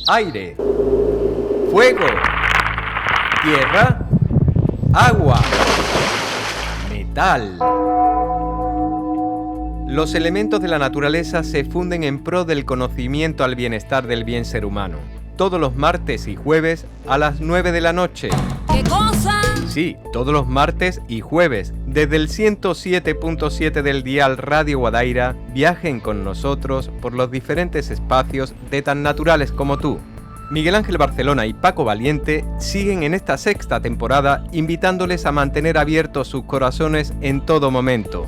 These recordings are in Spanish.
Aire, fuego, tierra, agua, metal. Los elementos de la naturaleza se funden en pro del conocimiento al bienestar del bien ser humano. Todos los martes y jueves a las 9 de la noche. ¿Qué cosa? Sí, todos los martes y jueves, desde el 107.7 del dial Radio Guadaira, viajen con nosotros por los diferentes espacios de tan naturales como tú. Miguel Ángel Barcelona y Paco Valiente siguen en esta sexta temporada invitándoles a mantener abiertos sus corazones en todo momento,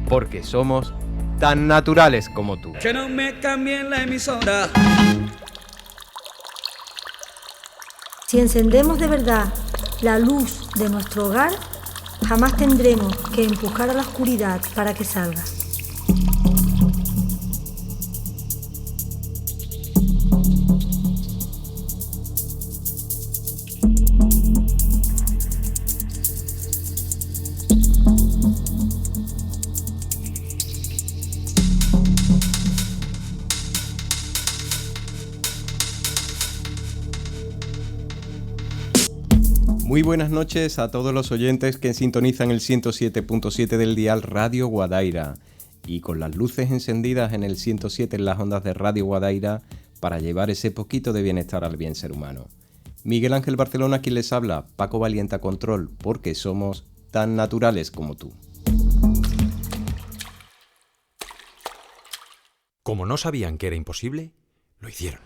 porque somos tan naturales como tú. Que no me cambien la emisora. Si encendemos de verdad la luz de nuestro hogar, jamás tendremos que empujar a la oscuridad para que salga. Muy buenas noches a todos los oyentes que sintonizan el 107.7 del dial Radio Guadaira y con las luces encendidas en el 107 en las ondas de Radio Guadaira para llevar ese poquito de bienestar al bien ser humano. Miguel Ángel Barcelona quien les habla, Paco Valiente a control, porque somos tan naturales como tú. Como no sabían que era imposible, lo hicieron.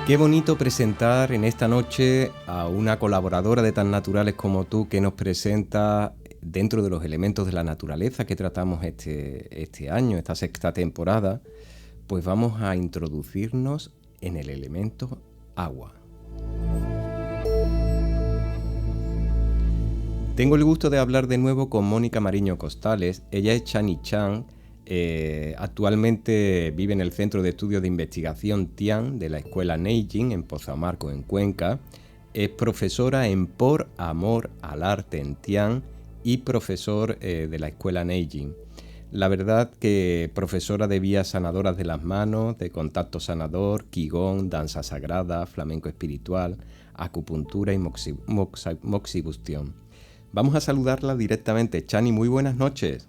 Qué bonito presentar en esta noche a una colaboradora de Tan Naturales como tú que nos presenta dentro de los elementos de la naturaleza que tratamos este año, esta sexta temporada, pues vamos a introducirnos en el elemento agua. Tengo el gusto de hablar de nuevo con Mónica Mariño Costales. Ella es Chani Chan. Actualmente vive en el Centro de Estudios de Investigación Tian de la Escuela Neijing en Pozamarco, en Cuenca. Es profesora en Por Amor al Arte en Tian y profesor de la Escuela Neijing. La verdad que profesora de vías sanadoras de las manos, de contacto sanador, qigong, danza sagrada, flamenco espiritual, acupuntura y moxibustión. Vamos a saludarla directamente. Chani, muy buenas noches.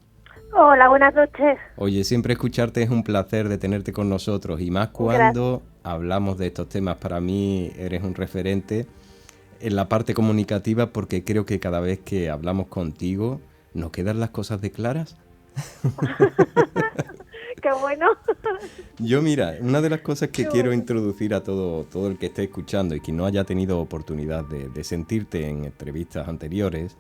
Hola, buenas noches. Oye, siempre escucharte es un placer de tenerte con nosotros y más cuando hablamos de estos temas. Para mí eres un referente en la parte comunicativa porque creo que cada vez que hablamos contigo nos quedan las cosas de claras. Qué bueno. Yo mira, una de las cosas que quiero introducir a todo el que esté escuchando y que no haya tenido oportunidad de sentirte en entrevistas anteriores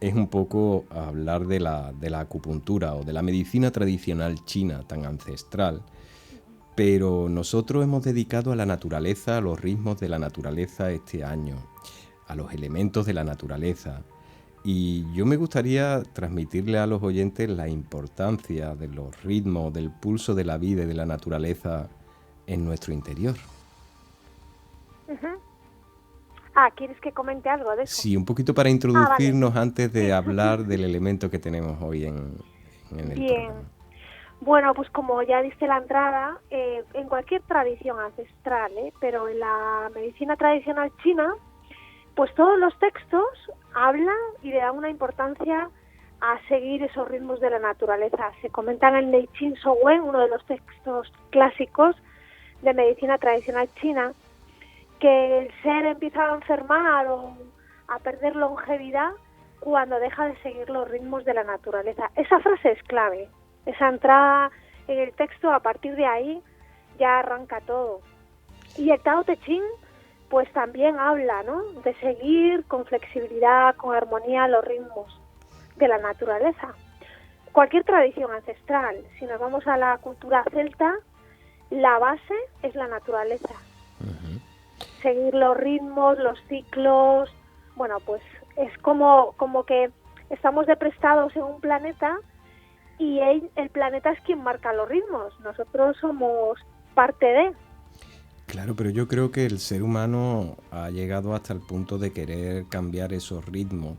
es un poco hablar de la acupuntura o de la medicina tradicional china tan ancestral, pero nosotros hemos dedicado a la naturaleza, a los ritmos de la naturaleza este año, a los elementos de la naturaleza, y yo me gustaría transmitirle a los oyentes la importancia de los ritmos, del pulso de la vida y de la naturaleza en nuestro interior. Uh-huh. ¿Quieres que comente algo de eso? Sí, un poquito para introducirnos antes de hablar del elemento que tenemos hoy en el programa. Bueno, pues como ya diste la entrada, en cualquier tradición ancestral, pero en la medicina tradicional china, pues todos los textos hablan y le dan una importancia a seguir esos ritmos de la naturaleza. Se comenta en el Neijing Shouwen, uno de los textos clásicos de medicina tradicional china, que el ser empieza a enfermar o a perder longevidad cuando deja de seguir los ritmos de la naturaleza. Esa frase es clave, esa entrada en el texto, a partir de ahí ya arranca todo. Y el Tao Te Ching pues también habla, ¿no?, de seguir con flexibilidad, con armonía los ritmos de la naturaleza. Cualquier tradición ancestral, si nos vamos a la cultura celta, la base es la naturaleza. Uh-huh. Seguir los ritmos, los ciclos, bueno, pues es como que estamos deprestados en un planeta y el planeta es quien marca los ritmos, nosotros somos parte de. Claro, pero yo creo que el ser humano ha llegado hasta el punto de querer cambiar esos ritmos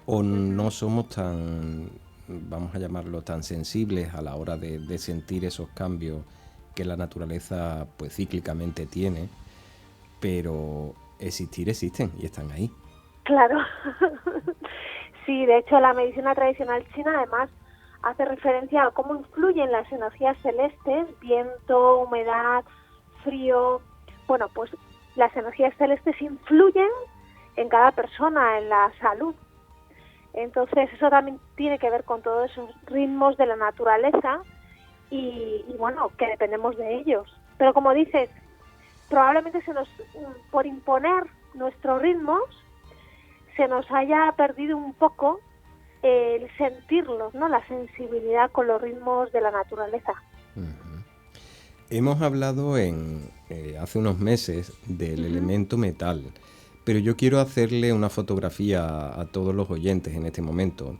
o no somos tan, vamos a llamarlo, tan sensibles a la hora de sentir esos cambios que la naturaleza pues cíclicamente tiene, pero existir existen y están ahí. Claro. Sí, de hecho la medicina tradicional china además hace referencia a cómo influyen las energías celestes, viento, humedad, frío. Bueno, pues las energías celestes influyen en cada persona, en la salud. Entonces eso también tiene que ver con todos esos ritmos de la naturaleza y bueno, que dependemos de ellos. Pero como dices, probablemente por imponer nuestros ritmos, se nos haya perdido un poco el sentirlos, ¿no? La sensibilidad con los ritmos de la naturaleza. Uh-huh. Hemos hablado hace unos meses del elemento metal, pero yo quiero hacerle una fotografía a todos los oyentes en este momento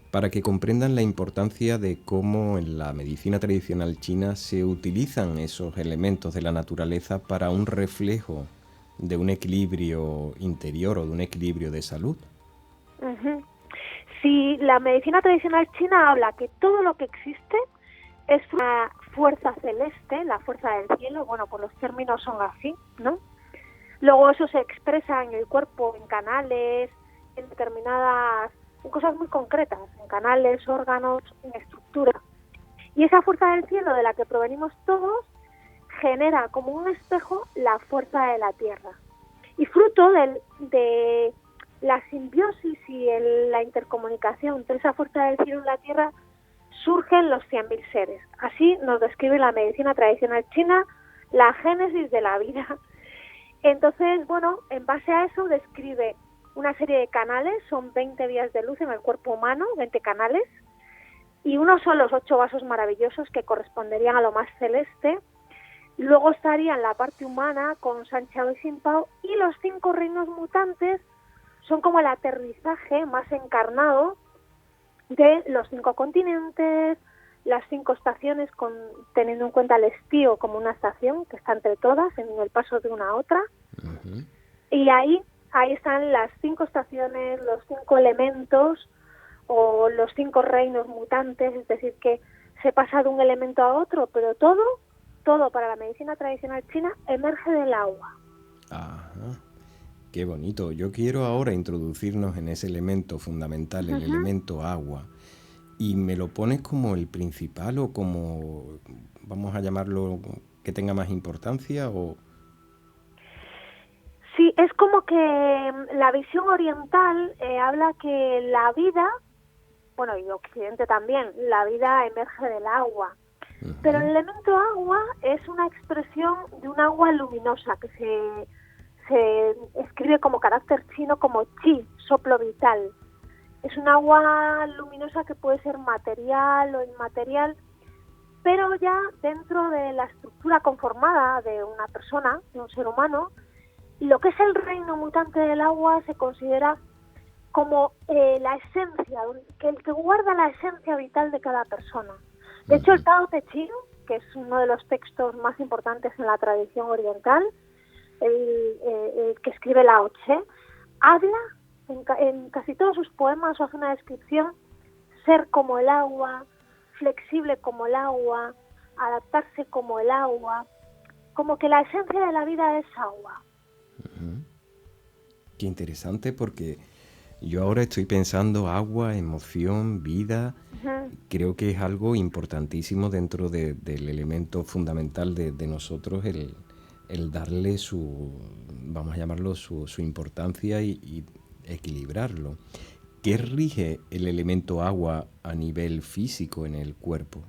para que comprendan la importancia de cómo en la medicina tradicional china se utilizan esos elementos de la naturaleza para un reflejo de un equilibrio interior o de un equilibrio de salud. Uh-huh. Sí, la medicina tradicional china habla que todo lo que existe es una fuerza celeste, la fuerza del cielo, bueno, pues los términos son así, ¿no? Luego eso se expresa en el cuerpo, en canales, en cosas muy concretas, en canales, órganos, en estructura. Y esa fuerza del cielo de la que provenimos todos genera como un espejo la fuerza de la tierra. Y fruto de la simbiosis y la intercomunicación entre esa fuerza del cielo y la tierra surgen los 100.000 seres. Así nos describe la medicina tradicional china la génesis de la vida. Entonces, bueno, en base a eso describe una serie de canales, son 20 vías de luz en el cuerpo humano, 20 canales, y unos son los 8 vasos maravillosos que corresponderían a lo más celeste. Luego estarían la parte humana con San Chao y Sin Pao, y los 5 reinos mutantes son como el aterrizaje más encarnado de los 5 continentes, las 5 estaciones, teniendo en cuenta el estío como una estación que está entre todas en el paso de una a otra. Uh-huh. Y ahí están las 5 estaciones, los 5 elementos o los 5 reinos mutantes, es decir, que se pasa de un elemento a otro, pero todo para la medicina tradicional china emerge del agua. Ajá. Qué bonito. Yo quiero ahora introducirnos en ese elemento fundamental, el elemento agua. ¿Y me lo pones como el principal o como, vamos a llamarlo, que tenga más importancia? O... Sí, es como que la visión oriental habla que la vida, bueno, y Occidente también, la vida emerge del agua. Uh-huh. Pero el elemento agua es una expresión de un agua luminosa que se escribe como carácter chino como chi, soplo vital. Es un agua luminosa que puede ser material o inmaterial, pero ya dentro de la estructura conformada de una persona, de un ser humano, lo que es el reino mutante del agua se considera como la esencia, el que guarda la esencia vital de cada persona. De hecho, el Tao Te Ching, que es uno de los textos más importantes en la tradición oriental, el que escribe Lao Tse, habla en casi todos sus poemas o hace una descripción: ser como el agua, flexible como el agua, adaptarse como el agua, como que la esencia de la vida es agua. Uh-huh. Qué interesante, porque yo ahora estoy pensando agua, emoción, vida. Uh-huh. Creo que es algo importantísimo dentro del elemento fundamental de nosotros, el darle vamos a llamarlo, su importancia y equilibrarlo. ¿Qué rige el elemento agua a nivel físico en el cuerpo?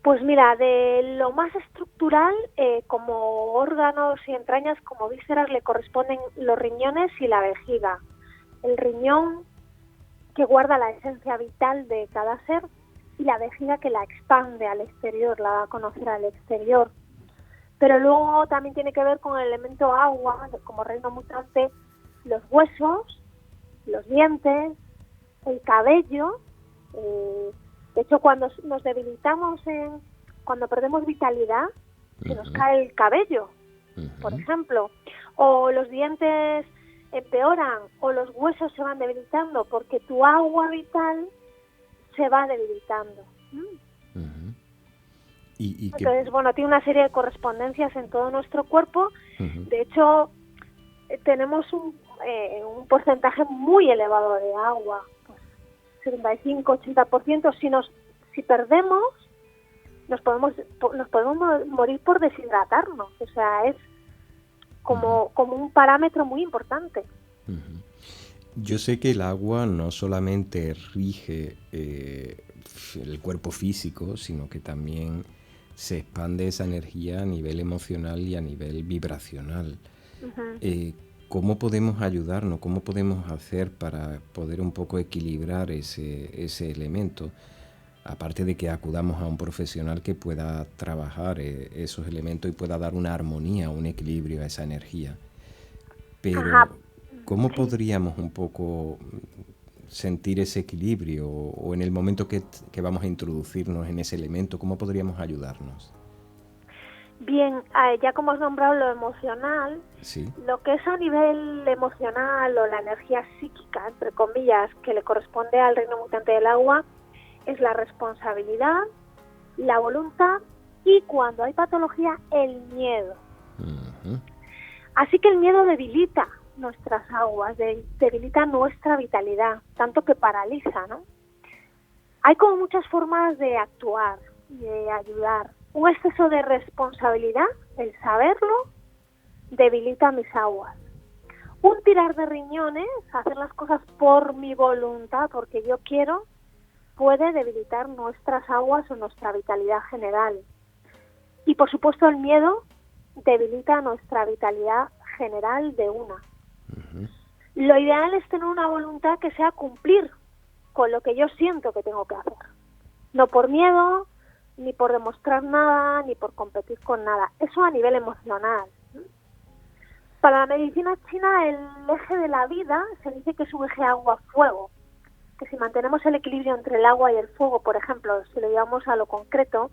Pues mira, de lo más estructural, como órganos y entrañas, como vísceras, le corresponden los riñones y la vejiga. El riñón, que guarda la esencia vital de cada ser, y la vejiga, que la expande al exterior, la da a conocer al exterior. Pero luego también tiene que ver con el elemento agua, como reino mutante, los huesos, los dientes, el cabello. De hecho, cuando nos debilitamos, cuando perdemos vitalidad, se nos cae el cabello, por ejemplo. O los dientes empeoran o los huesos se van debilitando porque tu agua vital se va debilitando. Ujú. Y que... Entonces, bueno, tiene una serie de correspondencias en todo nuestro cuerpo. Ujú. De hecho, tenemos un porcentaje muy elevado de agua, pues 75-80%. Si perdemos, nos podemos morir por deshidratarnos. O sea, es como un parámetro muy importante. Ujú. Yo sé que el agua no solamente rige el cuerpo físico, sino que también se expande esa energía a nivel emocional y a nivel vibracional. Uh-huh. ¿Cómo podemos ayudarnos? ¿Cómo podemos hacer para poder un poco equilibrar ese elemento? Aparte de que acudamos a un profesional que pueda trabajar esos elementos y pueda dar una armonía, un equilibrio a esa energía. Pero, Ajá. ¿cómo Sí. podríamos un poco sentir ese equilibrio o en el momento que vamos a introducirnos en ese elemento, cómo podríamos ayudarnos? Bien, ya como has nombrado lo emocional, Sí. lo que es a nivel emocional o la energía psíquica, entre comillas, que le corresponde al reino mutante del agua, es la responsabilidad, la voluntad y, cuando hay patología, el miedo. Uh-huh. Así que el miedo debilita nuestras aguas, debilita nuestra vitalidad, tanto que paraliza, ¿no? Hay como muchas formas de actuar, de ayudar. Un exceso de responsabilidad, el saberlo, debilita mis aguas. Un tirar de riñones, hacer las cosas por mi voluntad, porque yo quiero, puede debilitar nuestras aguas o nuestra vitalidad general. Y por supuesto el miedo debilita nuestra vitalidad general de una. Uh-huh. Lo ideal es tener una voluntad que sea cumplir con lo que yo siento que tengo que hacer. No por miedo, ni por demostrar nada, ni por competir con nada. Eso a nivel emocional. Para la medicina china, el eje de la vida se dice que es un eje agua-fuego. Que si mantenemos el equilibrio entre el agua y el fuego, por ejemplo, si lo llevamos a lo concreto,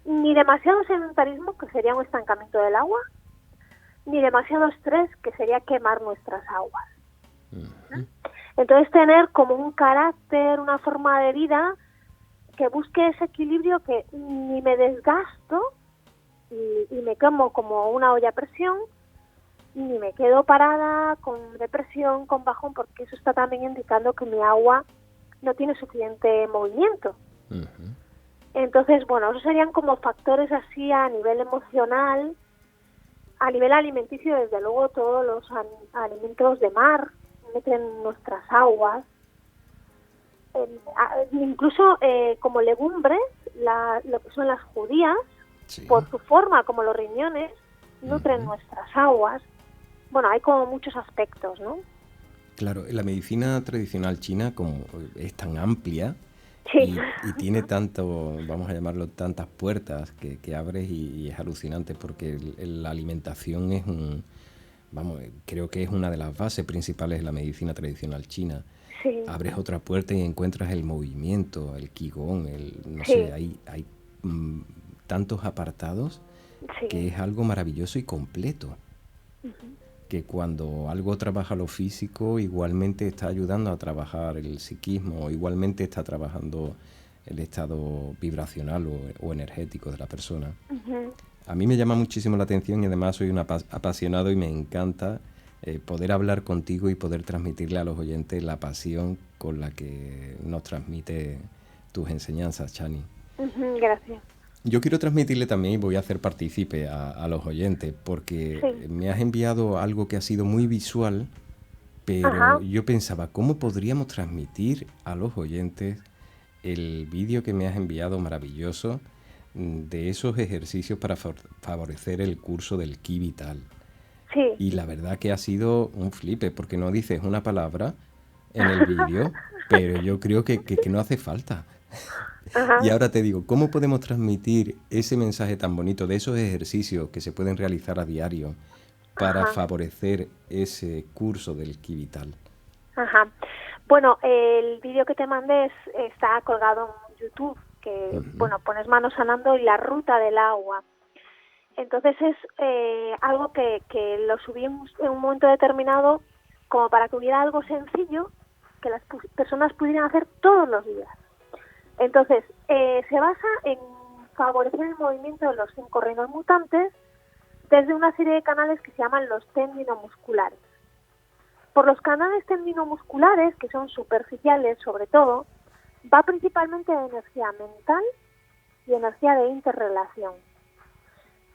ni demasiado sedentarismo, que sería un estancamiento del agua, ni demasiado estrés, que sería quemar nuestras aguas. Uh-huh. Entonces, tener como un carácter, una forma de vida que busque ese equilibrio, que ni me desgasto y me quemo como una olla a presión, ni me quedo parada con depresión, con bajón, porque eso está también indicando que mi agua no tiene suficiente movimiento. Uh-huh. Entonces, bueno, esos serían como factores así a nivel emocional. A nivel alimenticio, desde luego, todos los alimentos de mar meten nuestras aguas. Incluso como legumbres, lo que son las judías, Sí. por su forma, como los riñones, nutren Uh-huh. nuestras aguas. Bueno, hay como muchos aspectos, ¿no? Claro, la medicina tradicional china, como es tan amplia Sí. y tiene tanto, vamos a llamarlo, tantas puertas que abres y es alucinante porque la alimentación es creo que es una de las bases principales de la medicina tradicional china. Sí. Abres otra puerta y encuentras el movimiento, el qigong, no Sí. sé, hay tantos apartados Sí. que es algo maravilloso y completo. Uh-huh. Que cuando algo trabaja lo físico, igualmente está ayudando a trabajar el psiquismo, igualmente está trabajando el estado vibracional o energético de la persona. Uh-huh. A mí me llama muchísimo la atención y además soy un apasionado y me encanta poder hablar contigo y poder transmitirle a los oyentes la pasión con la que nos transmite tus enseñanzas, Chani. Uh-huh. Gracias. Yo quiero transmitirle también y voy a hacer partícipe a los oyentes porque Sí. me has enviado algo que ha sido muy visual, pero Ajá. yo pensaba, ¿cómo podríamos transmitir a los oyentes el vídeo que me has enviado maravilloso de esos ejercicios para favorecer el curso del Ki Vital? Sí. Y la verdad que ha sido un flipe porque no dices una palabra en el vídeo, pero yo creo que no hace falta. Ajá. Y ahora te digo, ¿cómo podemos transmitir ese mensaje tan bonito de esos ejercicios que se pueden realizar a diario para Ajá. favorecer ese curso del Ki Vital? Ajá. Bueno, el vídeo que te mandé está colgado en YouTube, que, Uh-huh. bueno, pones manos sanando y la ruta del agua. Entonces es algo que lo subí en un momento determinado como para que hubiera algo sencillo que las personas pudieran hacer todos los días. Entonces, se basa en favorecer el movimiento de los 5 reinos mutantes desde una serie de canales que se llaman los tendinomusculares. Por los canales tendinomusculares, que son superficiales sobre todo, va principalmente de energía mental y energía de interrelación.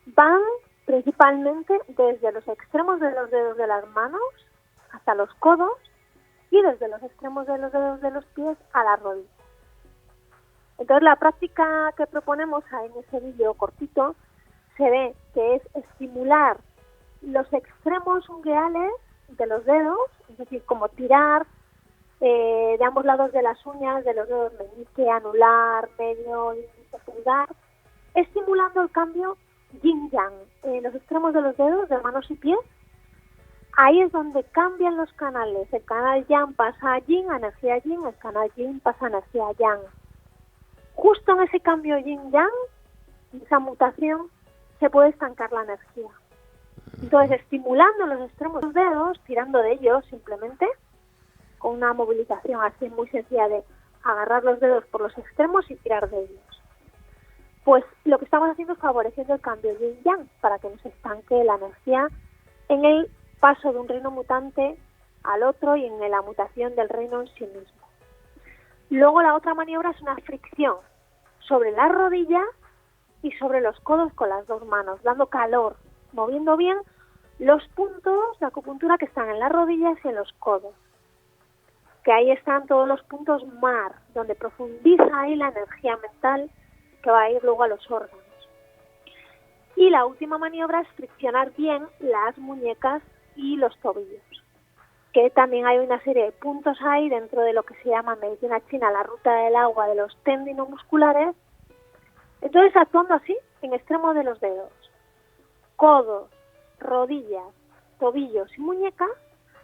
Van principalmente desde los extremos de los dedos de las manos hasta los codos y desde los extremos de los dedos de los pies a la rodilla. Entonces la práctica que proponemos en ese vídeo cortito se ve que es estimular los extremos ungueales de los dedos, es decir, como tirar de ambos lados de las uñas de los dedos meñique, anular, medio, índice, pulgar, estimulando el cambio yin-yang en los extremos de los dedos de manos y pies. Ahí es donde cambian los canales. El canal yang pasa a yin, a energía yin, el canal yin pasa a energía yang. Justo en ese cambio yin-yang, en esa mutación, se puede estancar la energía. Entonces, estimulando los extremos de los dedos, tirando de ellos simplemente, con una movilización así muy sencilla de agarrar los dedos por los extremos y tirar de ellos. Pues lo que estamos haciendo es favoreciendo el cambio yin-yang para que no se estanque la energía en el paso de un reino mutante al otro y en la mutación del reino en sí mismo. Luego la otra maniobra es una fricción sobre la rodilla y sobre los codos con las 2 manos, dando calor, moviendo bien los puntos de acupuntura que están en las rodillas y en los codos. Que ahí están todos los puntos mar, donde profundiza ahí la energía mental que va a ir luego a los órganos. Y la última maniobra es friccionar bien las muñecas y los tobillos. Que también hay una serie de puntos ahí dentro de lo que se llama en medicina china la ruta del agua de los tendinomusculares. Entonces, actuando así en extremo de los dedos, codos, rodillas, tobillos y muñecas,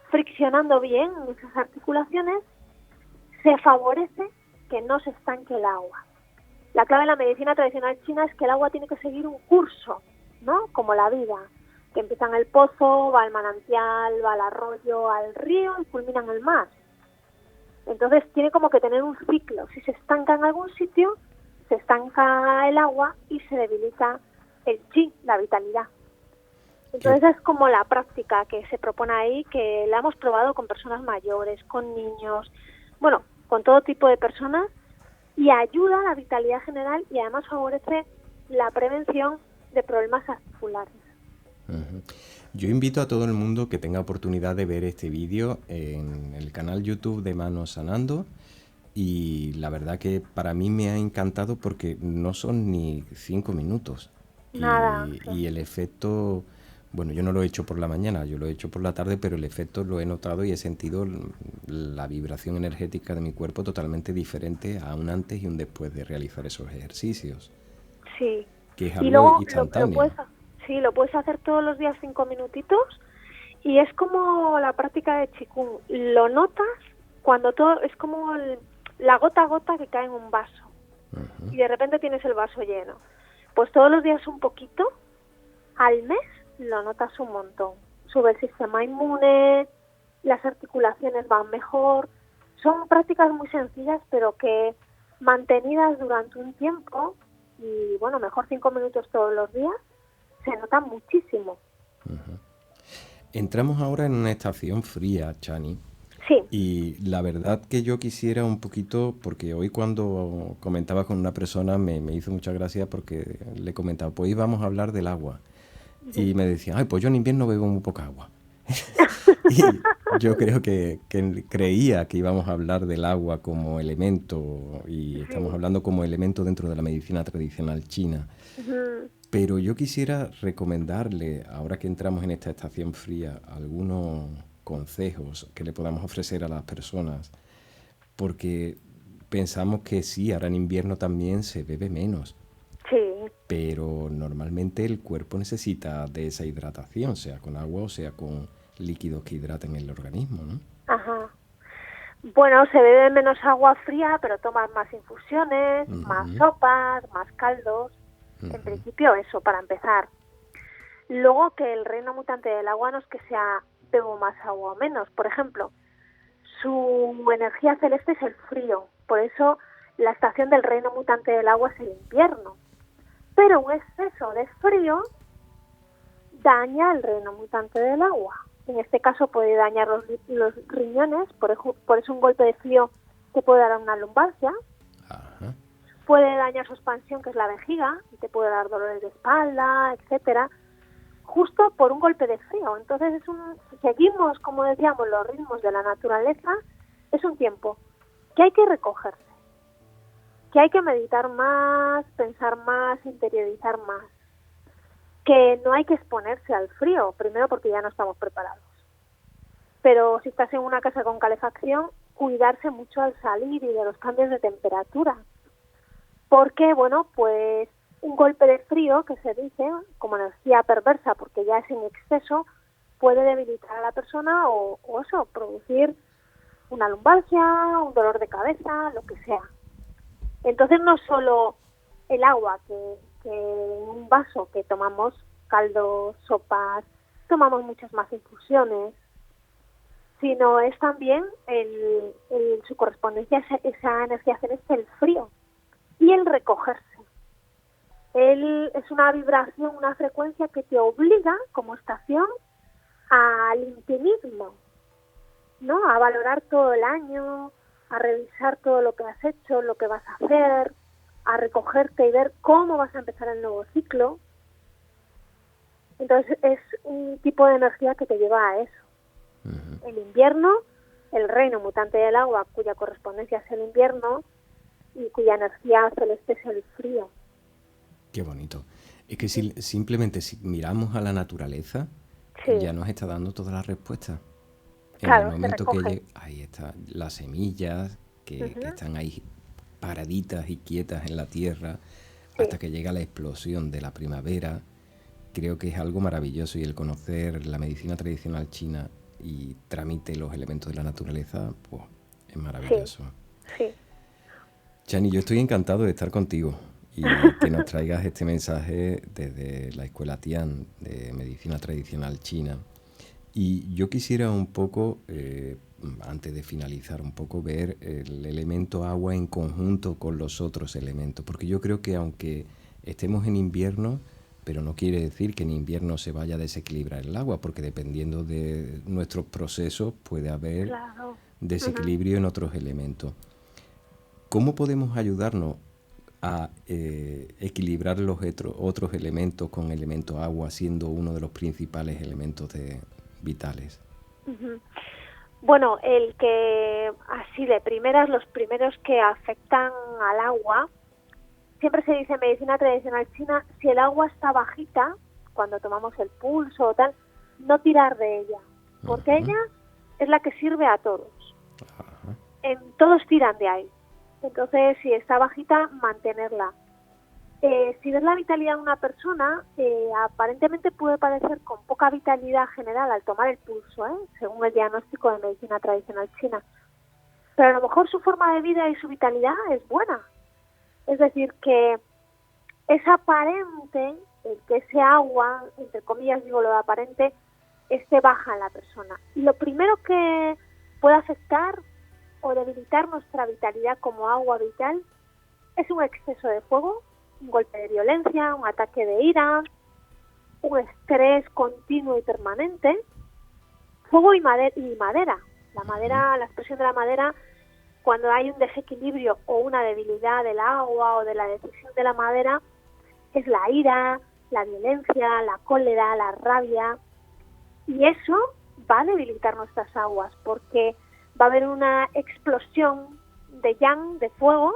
friccionando bien esas articulaciones, se favorece que no se estanque el agua. La clave en la medicina tradicional china es que el agua tiene que seguir un curso, ¿no? Como la vida, que empieza en el pozo, va al manantial, va al arroyo, al río y culmina en el mar. Entonces tiene como que tener un ciclo. Si se estanca en algún sitio, se estanca el agua y se debilita el chi, la vitalidad. Entonces es como la práctica que se propone ahí, que la hemos probado con personas mayores, con niños, bueno, con todo tipo de personas, y ayuda a la vitalidad general y además favorece la prevención de problemas articulares. Uh-huh. Yo invito a todo el mundo que tenga oportunidad de ver este vídeo en el canal YouTube de Manos Sanando, y la verdad que para mí me ha encantado porque no son ni 5 minutos. Nada. Y el efecto, bueno, yo no lo he hecho por la mañana, yo lo he hecho por la tarde, pero el efecto lo he notado y he sentido la vibración energética de mi cuerpo totalmente diferente a un antes y un después de realizar esos ejercicios. Sí. Que es Y algo luego instantáneo. lo puedes hacer todos los días 5 minutitos y es como la práctica de Qigong. Lo notas cuando todo es como la gota a gota que cae en un vaso. Uh-huh. Y de repente tienes el vaso lleno. Pues todos los días un poquito, al mes lo notas un montón. Sube el sistema inmune, las articulaciones van mejor. Son prácticas muy sencillas, pero que mantenidas durante un tiempo, y bueno, mejor 5 minutos todos los días, se nota muchísimo. Uh-huh. Entramos ahora en una estación fría, Chani. Sí. Y la verdad que yo quisiera un poquito, porque hoy cuando comentaba con una persona me hizo mucha gracia porque le comentaba, pues íbamos a hablar del agua. Y me decía, ay, pues yo en invierno bebo muy poca agua. Y yo creo que creía que íbamos a hablar del agua como elemento, y estamos hablando como elemento dentro de la medicina tradicional china. Uh-huh. Pero yo quisiera recomendarle, ahora que entramos en esta estación fría, algunos consejos que le podamos ofrecer a las personas, porque pensamos que sí, ahora en invierno también se bebe menos. Sí. Pero normalmente el cuerpo necesita de esa hidratación, sea con agua o sea con líquidos que hidraten el organismo, ¿no? Ajá. Bueno, se bebe menos agua fría, pero tomas más infusiones, uh-huh, más sopas, más caldos. Uh-huh. En principio eso, para empezar. Luego, que el reino mutante del agua no es que sea bebo más agua o menos. Por ejemplo, su energía celeste es el frío. Por eso la estación del reino mutante del agua es el invierno. Pero un exceso de frío daña el reino mutante del agua. En este caso puede dañar los riñones, por eso un golpe de frío te puede dar una lumbalgia. Ajá. Puede dañar su expansión, que es la vejiga, y te puede dar dolores de espalda, etcétera, justo por un golpe de frío. Entonces si seguimos, como decíamos, los ritmos de la naturaleza, es un tiempo que hay que recogerse, que hay que meditar más, pensar más, interiorizar más, que no hay que exponerse al frío, primero porque ya no estamos preparados. Pero si estás en una casa con calefacción, cuidarse mucho al salir y de los cambios de temperatura. Porque, bueno, pues un golpe de frío, que se dice, como energía perversa, porque ya es en exceso, puede debilitar a la persona o eso, producir una lumbalgia, un dolor de cabeza, lo que sea. Entonces no solo el agua, que un vaso que tomamos caldos, sopas, tomamos muchas más infusiones, sino es también su correspondencia a esa energía celeste, el frío y el recogerse. Es una vibración, una frecuencia que te obliga como estación al intimismo, ¿no? A valorar todo el año, a revisar todo lo que has hecho, lo que vas a hacer, a recogerte y ver cómo vas a empezar el nuevo ciclo. Entonces es un tipo de energía que te lleva a eso. Uh-huh. El invierno, el reino mutante del agua, cuya correspondencia es el invierno y cuya energía celeste es el frío. Qué bonito. Es que simplemente si miramos a la naturaleza, sí, ya nos está dando todas las respuestas. Claro, en el momento que llegue, ahí están las semillas que están ahí paraditas y quietas en la tierra, hasta que llega la explosión de la primavera. Creo que es algo maravilloso, y el conocer la medicina tradicional china y tramite los elementos de la naturaleza, pues es maravilloso. Sí. Chani, yo estoy encantado de estar contigo y que nos traigas este mensaje desde la Escuela Tian de Medicina Tradicional China. Y yo quisiera un poco, antes de finalizar, un poco ver el elemento agua en conjunto con los otros elementos, porque yo creo que aunque estemos en invierno, pero no quiere decir que en invierno se vaya a desequilibrar el agua, porque dependiendo de nuestros procesos puede haber desequilibrio en otros elementos. ¿Cómo podemos ayudarnos a equilibrar los otros elementos con el elemento agua, siendo uno de los principales elementos vitales? Uh-huh. Bueno, el que así de primeras, los primeros que afectan al agua, siempre se dice en medicina tradicional china, si el agua está bajita, cuando tomamos el pulso o tal, no tirar de ella, porque ella es la que sirve a todos. Todos tiran de ahí. Entonces, si está bajita, mantenerla. Si ves la vitalidad de una persona, aparentemente puede parecer con poca vitalidad general al tomar el pulso, según el diagnóstico de medicina tradicional china. Pero a lo mejor su forma de vida y su vitalidad es buena. Es decir, que es aparente que ese agua, entre comillas digo lo de aparente, esté baja en la persona. Y lo primero que puede afectar o debilitar nuestra vitalidad como agua vital es un exceso de fuego, un golpe de violencia, un ataque de ira, un estrés continuo y permanente, fuego y madera. La madera, la expresión de la madera, cuando hay un desequilibrio o una debilidad del agua o de la decisión de la madera, es la ira, la violencia, la cólera, la rabia. Y eso va a debilitar nuestras aguas, porque va a haber una explosión de yang, de fuego,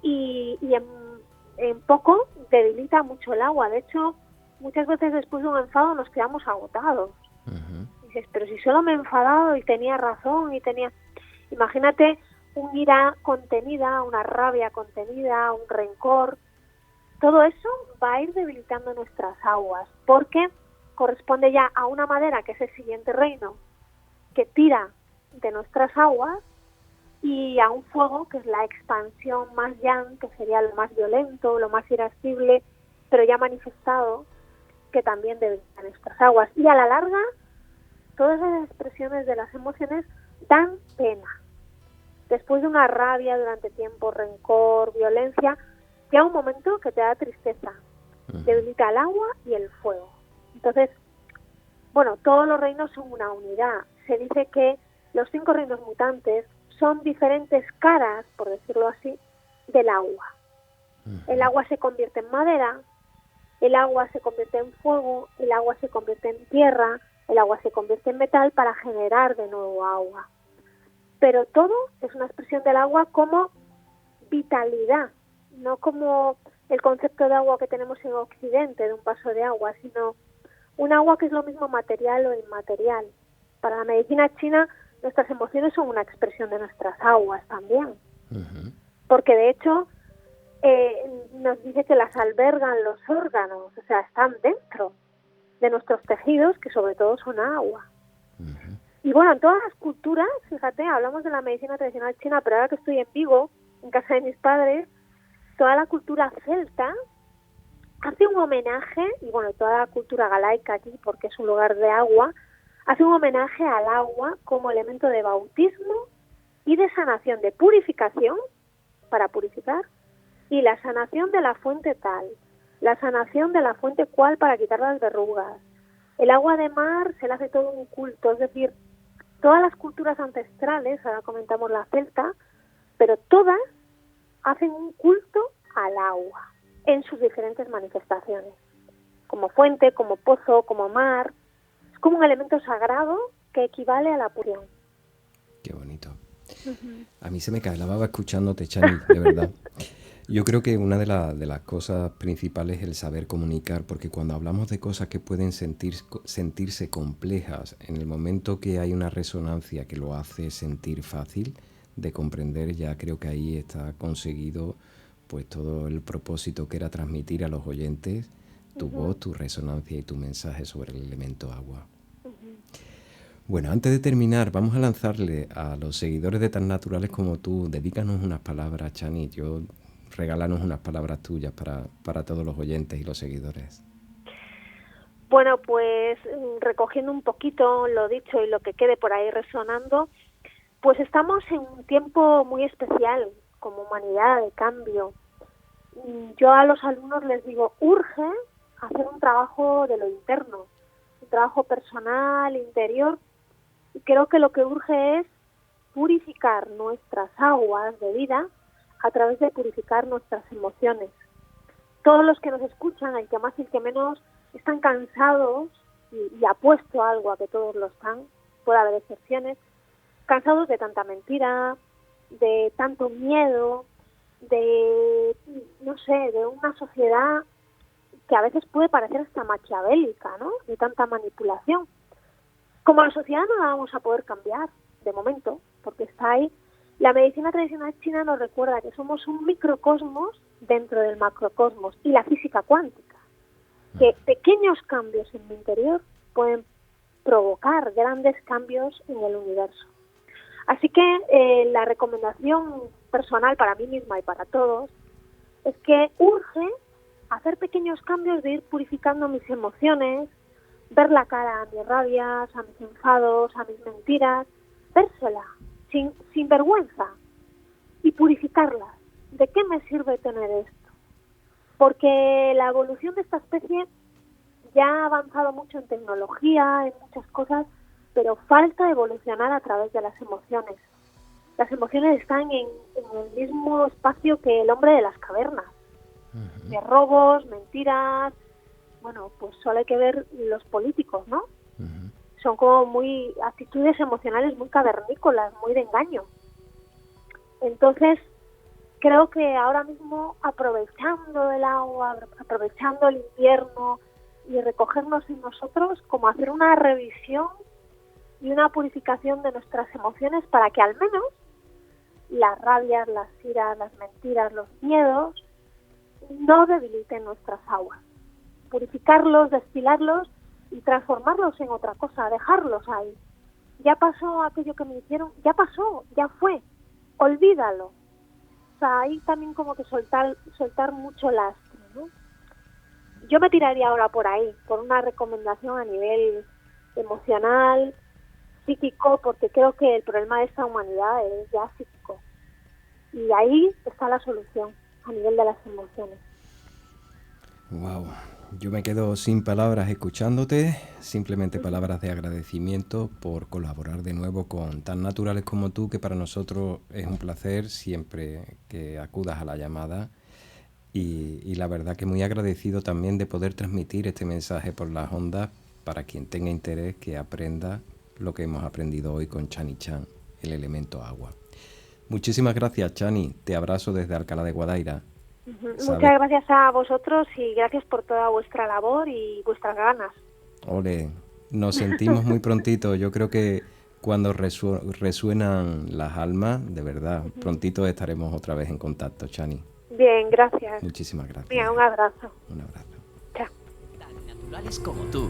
y en poco debilita mucho el agua. De hecho, muchas veces después de un enfado nos quedamos agotados. Y dices, pero si solo me he enfadado y tenía razón y tenía... Imagínate un ira contenida, una rabia contenida, un rencor. Todo eso va a ir debilitando nuestras aguas, porque corresponde ya a una madera, que es el siguiente reino, que tira de nuestras aguas, y a un fuego, que es la expansión más yang, que sería lo más violento, lo más irascible, pero ya manifestado, que también debilitan nuestras aguas. Y a la larga, todas esas expresiones de las emociones dan pena. Después de una rabia durante tiempo, rencor, violencia, llega un momento que te da tristeza. Debilita el agua y el fuego. Entonces, bueno, todos los reinos son una unidad. Se dice que los 5 reinos mutantes son diferentes caras, por decirlo así, del agua. El agua se convierte en madera, el agua se convierte en fuego, el agua se convierte en tierra, el agua se convierte en metal para generar de nuevo agua. Pero todo es una expresión del agua como vitalidad, no como el concepto de agua que tenemos en Occidente, de un vaso de agua, sino un agua que es lo mismo material o inmaterial. Para la medicina china, nuestras emociones son una expresión de nuestras aguas también. Porque de hecho, nos dice que las albergan los órganos, o sea, están dentro de nuestros tejidos, que sobre todo son agua. Y bueno, en todas las culturas, fíjate, hablamos de la medicina tradicional china, pero ahora que estoy en Vigo, en casa de mis padres, toda la cultura celta hace un homenaje, y bueno, toda la cultura galaica aquí, porque es un lugar de agua, hace un homenaje al agua como elemento de bautismo y de sanación, de purificación, para purificar, y la sanación de la fuente tal, la sanación de la fuente cual para quitar las verrugas. El agua de mar se le hace todo un culto, es decir, todas las culturas ancestrales, ahora comentamos la celta, pero todas hacen un culto al agua en sus diferentes manifestaciones, como fuente, como pozo, como mar. Es como un elemento sagrado que equivale a la purión. Qué bonito. A mí se me cae la baba escuchándote, Chani, de verdad. Yo creo que una de las cosas principales es el saber comunicar, porque cuando hablamos de cosas que pueden sentirse complejas, en el momento que hay una resonancia que lo hace sentir fácil de comprender, ya creo que ahí está conseguido pues todo el propósito que era transmitir a los oyentes tu voz, tu resonancia y tu mensaje sobre el elemento agua. Bueno, antes de terminar, vamos a lanzarle a los seguidores de Tan Naturales como tú, dedícanos unas palabras, Chani, regálanos unas palabras tuyas para todos los oyentes y los seguidores. Bueno, pues recogiendo un poquito lo dicho y lo que quede por ahí resonando, pues estamos en un tiempo muy especial como humanidad de cambio. Yo a los alumnos les digo, urge hacer un trabajo de lo interno, un trabajo personal, interior, y creo que lo que urge es purificar nuestras aguas de vida a través de purificar nuestras emociones. Todos los que nos escuchan, el que más y el que menos, están cansados, y apuesto algo a que todos lo están, puede haber excepciones, cansados de tanta mentira, de tanto miedo, de, no sé, de una sociedad que a veces puede parecer hasta maquiavélica, ¿no? De tanta manipulación. Como la sociedad no la vamos a poder cambiar, de momento, porque está ahí. La medicina tradicional china nos recuerda que somos un microcosmos dentro del macrocosmos, y la física cuántica, que pequeños cambios en mi interior pueden provocar grandes cambios en el universo. Así que la recomendación personal para mí misma y para todos es que urge hacer pequeños cambios de ir purificando mis emociones, ver la cara a mis rabias, a mis enfados, a mis mentiras, vérsela sin vergüenza y purificarlas. ¿De qué me sirve tener esto? Porque la evolución de esta especie ya ha avanzado mucho en tecnología, en muchas cosas, pero falta evolucionar a través de las emociones. Las emociones están en el mismo espacio que el hombre de las cavernas, de robos, mentiras. Bueno, pues solo hay que ver los políticos, ¿no? Son como muy actitudes emocionales muy cavernícolas, muy de engaño. Entonces, creo que ahora mismo, aprovechando el agua, aprovechando el invierno y recogernos en nosotros, como hacer una revisión y una purificación de nuestras emociones para que al menos las rabias, las iras, las mentiras, los miedos no debiliten nuestras aguas. Purificarlos, destilarlos y transformarlos en otra cosa, dejarlos ahí. Ya pasó aquello que me hicieron, ya pasó, ya fue, olvídalo. O sea, ahí también como que soltar mucho lastre, ¿no? yo me tiraría ahora por ahí, por una recomendación a nivel emocional, psíquico, porque creo que el problema de esta humanidad es ya psíquico. Y ahí está la solución, a nivel de las emociones. Wow, yo me quedo sin palabras escuchándote, simplemente palabras de agradecimiento por colaborar de nuevo con tan naturales como tú, que para nosotros es un placer siempre que acudas a la llamada. Y la verdad que muy agradecido también de poder transmitir este mensaje por las ondas para quien tenga interés, que aprenda lo que hemos aprendido hoy con Chani Chan, el elemento agua. Muchísimas gracias, Chani. Te abrazo desde Alcalá de Guadaira. Muchas gracias a vosotros y gracias por toda vuestra labor y vuestras ganas. Ole, nos sentimos muy prontito. Yo creo que cuando resuenan las almas, de verdad, prontito estaremos otra vez en contacto, Chani. Bien, gracias. Muchísimas gracias. Mira, un abrazo. Un abrazo. Chao. Tan naturales como tú,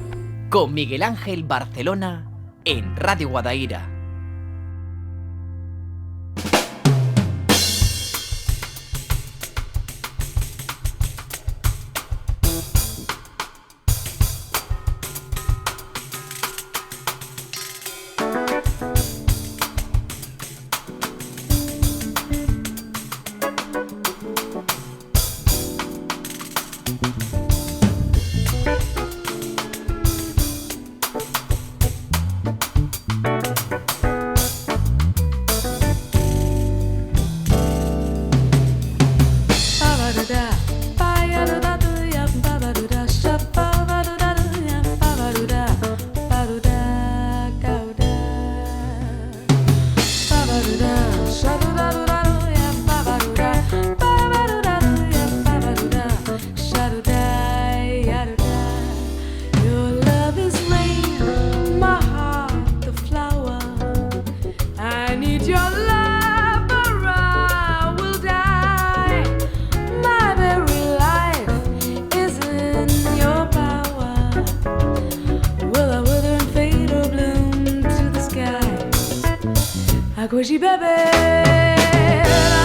con Miguel Ángel Barcelona en Radio Guadaira.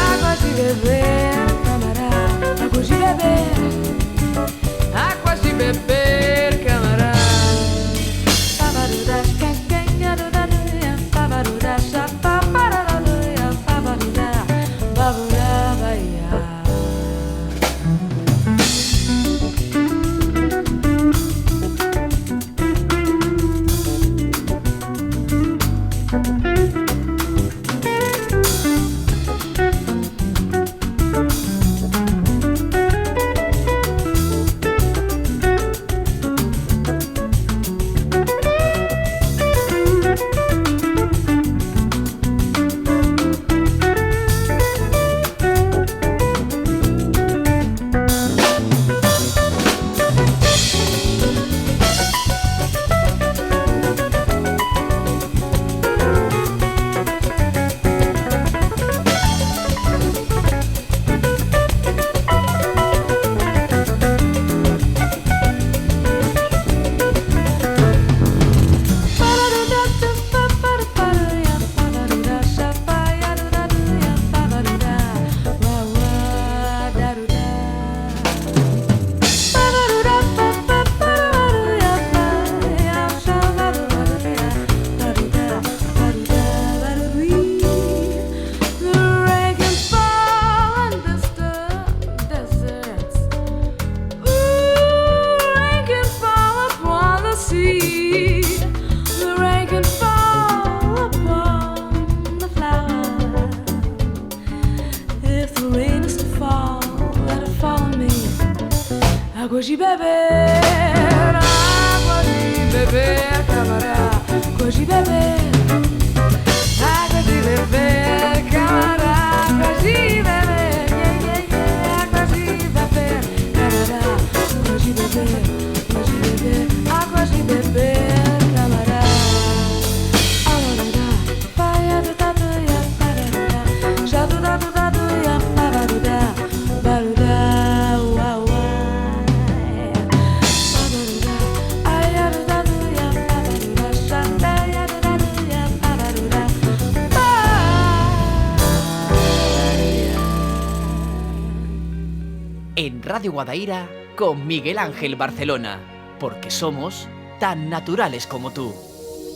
Água de beber, camarada. Água de beber, água de beber, camarada. Pabaruda, cancanharuda, pabaruda, chapa, pararuda, pabaruda, babura, baia. Água de beber, água de beber, camarada. Água de beber, água de beber, camarada. Água de beber, yeah, yeah, yeah. Água de beber, camarada. Água de beber, água de beber, água de beber, camarada. Amarada, paia do tatu ya parada, já do tatu tatu ya parada, baruda, uau. En Radio Guadaira con Miguel Ángel Barcelona, porque somos tan naturales como tú.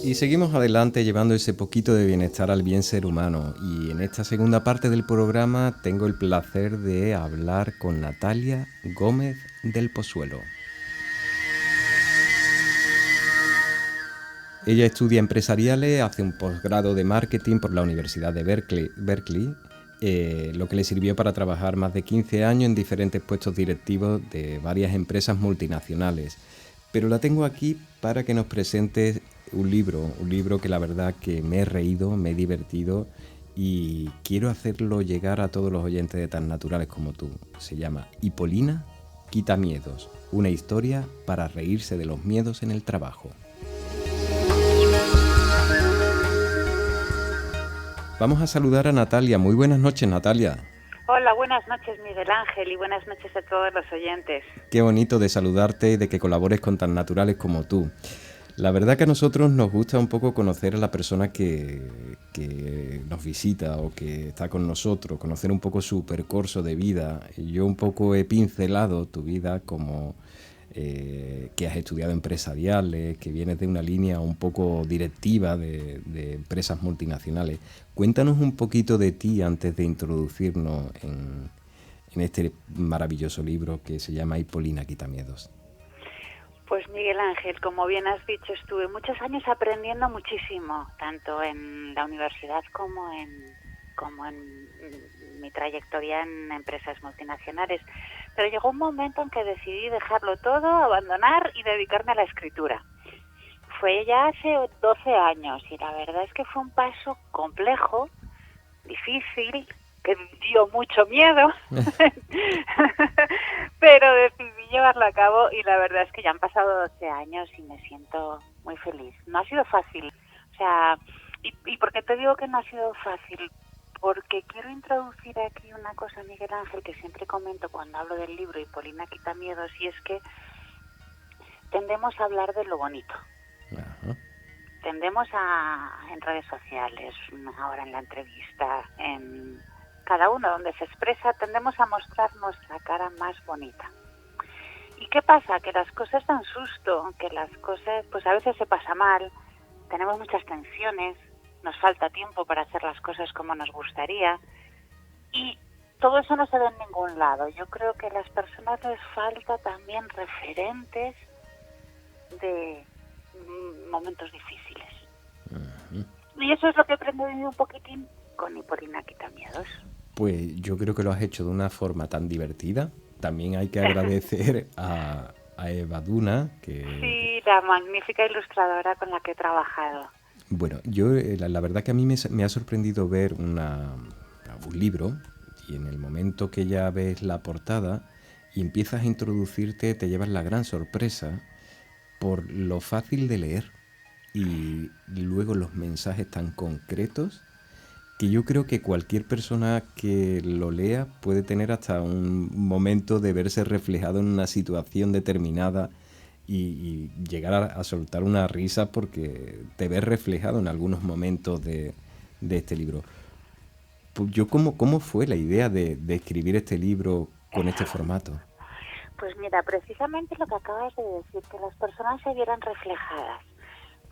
Y seguimos adelante llevando ese poquito de bienestar al bien ser humano. Y en esta segunda parte del programa tengo el placer de hablar con Natalia Gómez del Pozuelo. Ella estudia empresariales, hace un posgrado de marketing por la Universidad de Berkeley, lo que le sirvió para trabajar más de 15 años en diferentes puestos directivos de varias empresas multinacionales. Pero la tengo aquí para que nos presente un libro que la verdad que me he reído, me he divertido y quiero hacerlo llegar a todos los oyentes de Tan Naturales como tú. Se llama Hipolina Quita Miedos, una historia para reírse de los miedos en el trabajo. Vamos a saludar a Natalia. Muy buenas noches, Natalia. Hola, buenas noches, Miguel Ángel, y buenas noches a todos los oyentes. Qué bonito de saludarte y de que colabores con Tan Naturales como tú. La verdad que a nosotros nos gusta un poco conocer a la persona que nos visita o que está con nosotros, conocer un poco su percurso de vida. Yo un poco he pincelado tu vida como que has estudiado empresariales, que vienes de una línea un poco directiva de empresas multinacionales. Cuéntanos un poquito de ti antes de introducirnos en este maravilloso libro que se llama Hipolina Quita Miedos. Pues Miguel Ángel, como bien has dicho, estuve muchos años aprendiendo muchísimo, tanto en la universidad como en mi trayectoria en empresas multinacionales. Pero llegó un momento en que decidí dejarlo todo, abandonar y dedicarme a la escritura. Fue ya hace 12 años y la verdad es que fue un paso complejo, difícil, que dio mucho miedo, pero decidí llevarlo a cabo y la verdad es que ya han pasado 12 años y me siento muy feliz. No ha sido fácil, o sea, ¿y por qué te digo que no ha sido fácil? Porque quiero introducir aquí una cosa, Miguel Ángel, que siempre comento cuando hablo del libro Hipolina Quita Miedos, y es que tendemos a hablar de lo bonito. Ajá. Tendemos en redes sociales, ahora en la entrevista, en cada uno donde se expresa, tendemos a mostrar nuestra cara más bonita. ¿Y qué pasa? Que las cosas dan susto, que las cosas, pues a veces se pasa mal, tenemos muchas tensiones, nos falta tiempo para hacer las cosas como nos gustaría y todo eso no se ve en ningún lado. Yo creo que a las personas les falta también referentes de momentos difíciles. Uh-huh. Y eso es lo que he aprendido un poquitín con Hipolina Quita Miedos. Pues yo creo que lo has hecho de una forma tan divertida. También hay que agradecer a Eva Duna, que... Sí, la magnífica ilustradora con la que he trabajado. Bueno, yo la verdad que a mí me ha sorprendido ver un libro y en el momento que ya ves la portada y empiezas a introducirte te llevas la gran sorpresa por lo fácil de leer y luego los mensajes tan concretos que yo creo que cualquier persona que lo lea puede tener hasta un momento de verse reflejado en una situación determinada y llegar a soltar una risa porque te ves reflejado en algunos momentos de este libro. ¿Cómo fue la idea de escribir este libro con este formato? Pues mira, precisamente lo que acabas de decir, que las personas se vieran reflejadas,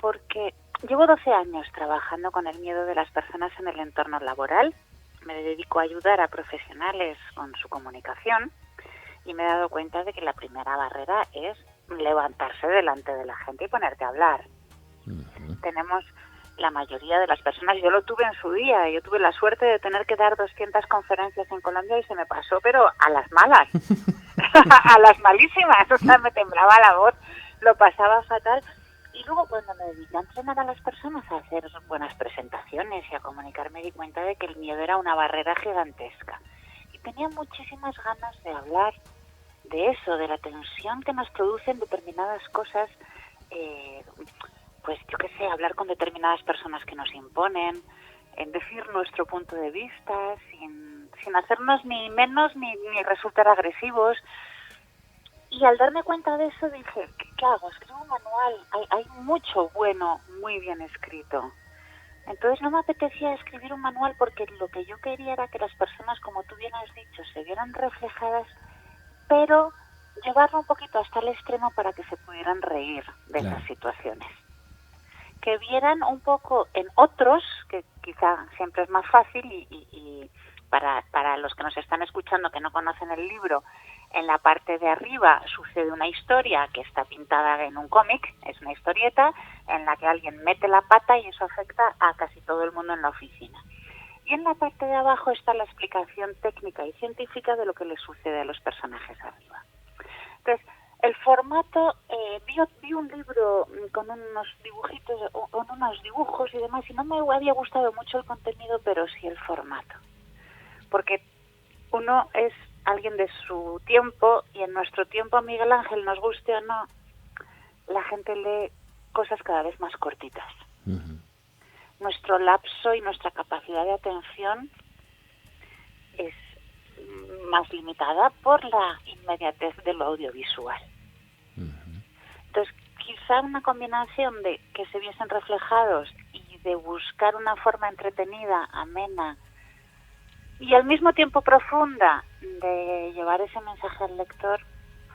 porque llevo 12 años trabajando con el miedo de las personas en el entorno laboral, me dedico a ayudar a profesionales con su comunicación y me he dado cuenta de que la primera barrera es levantarse delante de la gente y ponerte a hablar. Uh-huh. Tenemos la mayoría de las personas, yo lo tuve en su día, yo tuve la suerte de tener que dar 200 conferencias en Colombia y se me pasó, pero a las malas, a las malísimas, o sea, me temblaba la voz, lo pasaba fatal. Y luego cuando me dediqué a entrenar a las personas a hacer buenas presentaciones y a comunicar, me di cuenta de que el miedo era una barrera gigantesca. Y tenía muchísimas ganas de hablar de eso, de la tensión que nos producen determinadas cosas, pues yo qué sé, hablar con determinadas personas que nos imponen, en decir nuestro punto de vista, sin hacernos ni menos ni resultar agresivos. Y al darme cuenta de eso dije, ¿qué hago? Escribo un manual, hay mucho bueno, muy bien escrito. Entonces no me apetecía escribir un manual porque lo que yo quería era que las personas, como tú bien has dicho, se vieran reflejadas, pero llevarlo un poquito hasta el extremo para que se pudieran reír de Claro. esas situaciones. Que vieran un poco en otros, que quizá siempre es más fácil, y para los que nos están escuchando que no conocen el libro, en la parte de arriba sucede una historia que está pintada en un cómic, es una historieta en la que alguien mete la pata y eso afecta a casi todo el mundo en la oficina. Y en la parte de abajo está la explicación técnica y científica de lo que les sucede a los personajes arriba. Entonces, el formato, vi un libro con unos dibujitos, con unos dibujos y demás, y no me había gustado mucho el contenido, pero sí el formato. Porque uno es alguien de su tiempo, y en nuestro tiempo, Miguel Ángel, nos guste o no, la gente lee cosas cada vez más cortitas. Ujú. Nuestro lapso y nuestra capacidad de atención es más limitada por la inmediatez de lo audiovisual. Entonces, quizá una combinación de que se viesen reflejados y de buscar una forma entretenida, amena y al mismo tiempo profunda de llevar ese mensaje al lector,